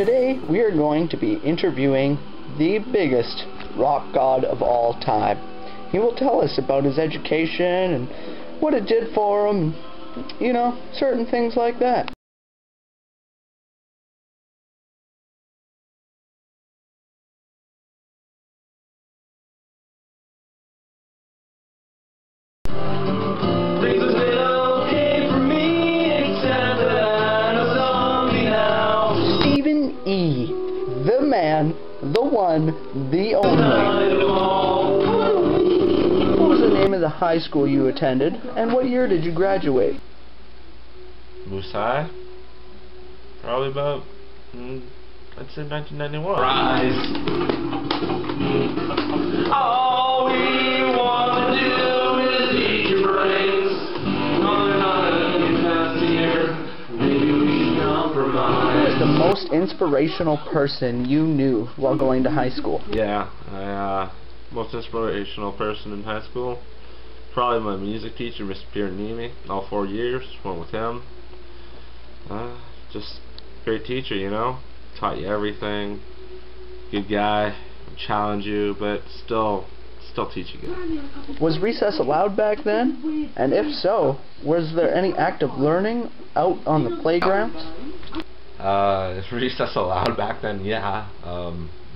Today we are going to be interviewing the biggest rock god of all time. He will tell us about his education and what it did for him, you know, certain things like that. Stevie E, the man, the one, the only. What was the name of the high school you attended, and what year did you graduate? Moose High? Probably about, I'd say 1991. Rise. All we want to do is eat your brains. Maybe we should compromise. Who was the most inspirational person you knew while going to high school? Yeah, most inspirational person in high school, probably my music teacher, Mr. Piernini. All 4 years, went with him. Just great teacher, you know. Taught you everything. Good guy, challenge you, but still teach you good. Was recess allowed back then? And if so, was there any active learning out on the playgrounds? Is recess allowed back then? Yeah.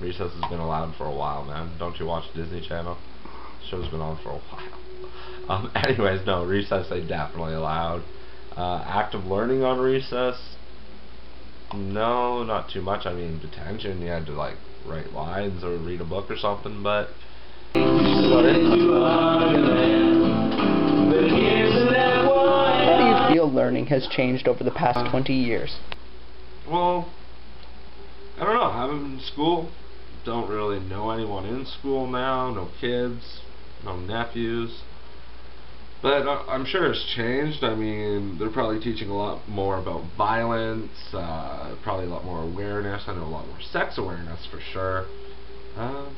Recess has been allowed for a while, man. Don't you watch Disney Channel? The show's been on for a while. Anyways, no, recess they definitely allowed. Active learning on recess? No, not too much. I mean, detention, you had to like write lines or read a book or something, but How do you feel learning has changed over the past 20 years? well, I don't know. I'm in school. Don't really know anyone in school now. No kids, no nephews. But I'm sure it's changed. I mean, they're probably teaching a lot more about violence, probably a lot more awareness. I know a lot more sex awareness for sure.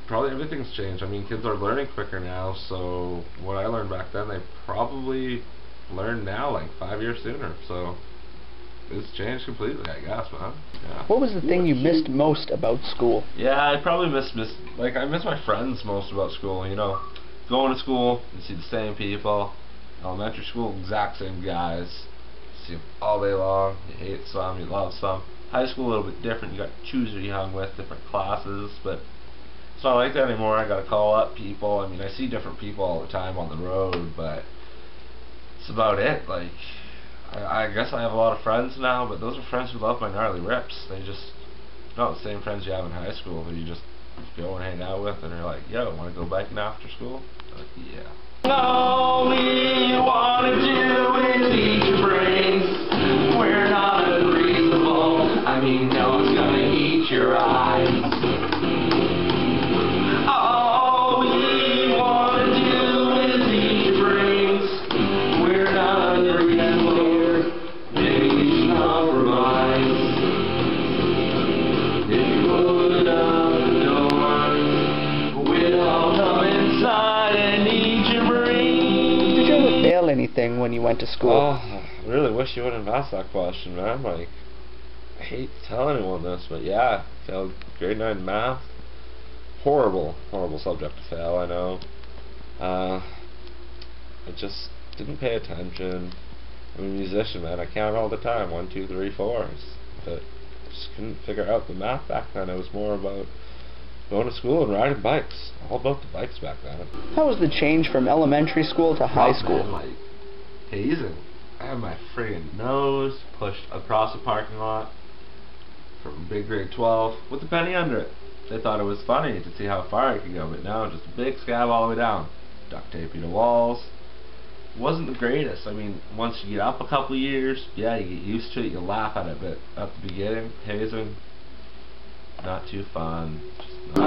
Probably everything's changed. I mean, kids are learning quicker now, so what I learned back then, they probably learn now like 5 years sooner. So it's changed completely, I guess, man. Yeah. What was the thing you missed most about school? Yeah, I probably miss I miss my friends most about school, you know. Going to school, you see the same people. Elementary school, exact same guys. You see them all day long. You hate some, you love some. High school, a little bit different. You got to choose who you hung with, different classes, but it's not like that anymore. I got to call up people. I mean, I see different people all the time on the road, but it's about it. Like, I guess I have a lot of friends now, but those are friends who love my gnarly rips. They just not the same friends you have in high school who you just go and hang out with, and they're like, "Yo, want to go biking after school?" Like, yeah. All we want to do is eat your brains. We're not unreasonable. I mean, no one's gonna eat your eyes. All we want to do is eat your brains. We're not unreasonable. Maybe we should compromise. If you put up the door, we'll all come inside and eat your brains. Did you ever fail anything when you went to school? Oh, I really wish you wouldn't have asked that question, man. Like, I hate to tell anyone this, but yeah, failed grade 9 math. Horrible subject to fail, I know. I just didn't pay attention. I'm a musician, man. I count all the time, 1, 2, 3, 4s. But I just couldn't figure out the math back then. It was more about going to school and riding bikes. All about the bikes back then. How was the change from elementary school to high school? Man, like, hazing. I had my friggin' nose pushed across the parking lot from big grade 12 with a penny under it. They thought it was funny to see how far I could go, but now just a big scab all the way down. Duct tape to walls. It wasn't the greatest. I mean, once you get up a couple of years, yeah, you get used to it, you laugh at it, but at the beginning, hazing, not too fun. Just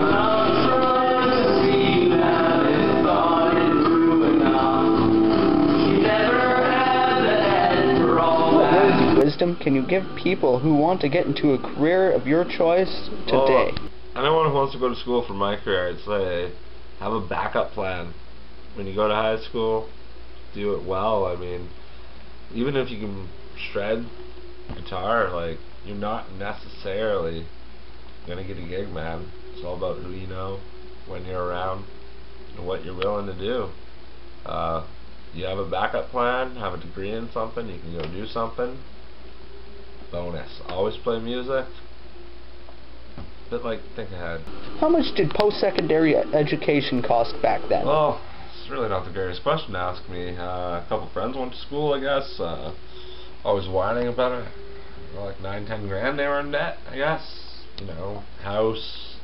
What words of wisdom can you give people who want to get into a career of your choice today? Anyone who wants to go to school for my career, I'd say have a backup plan. When you go to high school, do it well. I mean, even if you can shred guitar, like, you're not necessarily gonna get a gig, man. It's all about who you know, when you're around, and what you're willing to do. You have a backup plan, have a degree in something, you can go do something. Bonus. Always play music. But like, think ahead. How much did post-secondary education cost back then? Well, it's really not the greatest question to ask me. A couple friends went to school, I guess. Always whining about it. Like 9-10 grand they were in debt, I guess. You know, house,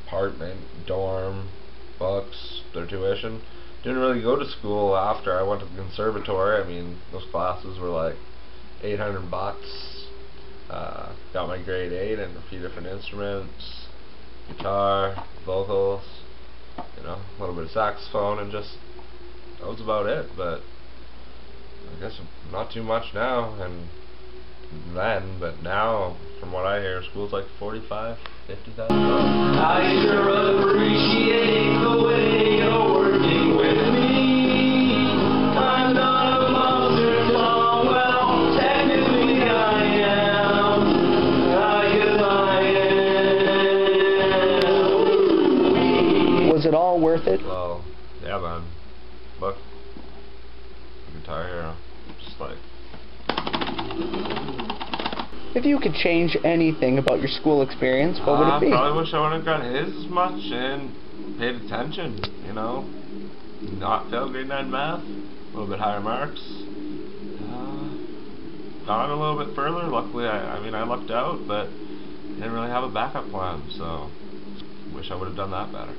apartment, dorm, books, their tuition. Didn't really go to school after I went to the conservatory. I mean, those classes were like $800. Got my grade 8 and a few different instruments, guitar, vocals, you know, a little bit of saxophone, and just, that was about it. But I guess not too much now, and then, but now, from what I hear, school's like $45,000, $50,000. I sure appreciate the way you're working with me. I'm not a monster song, well, technically I am. Was it all worth it? Well, yeah, man. Look, Guitar Hero, just like. If you could change anything about your school experience, what would it be? I probably wish I wouldn't have got his as much and paid attention, you know. Not failed grade 9 math, a little bit higher marks. Gone a little bit further. Luckily, I mean, I lucked out, but didn't really have a backup plan, so wish I would have done that better.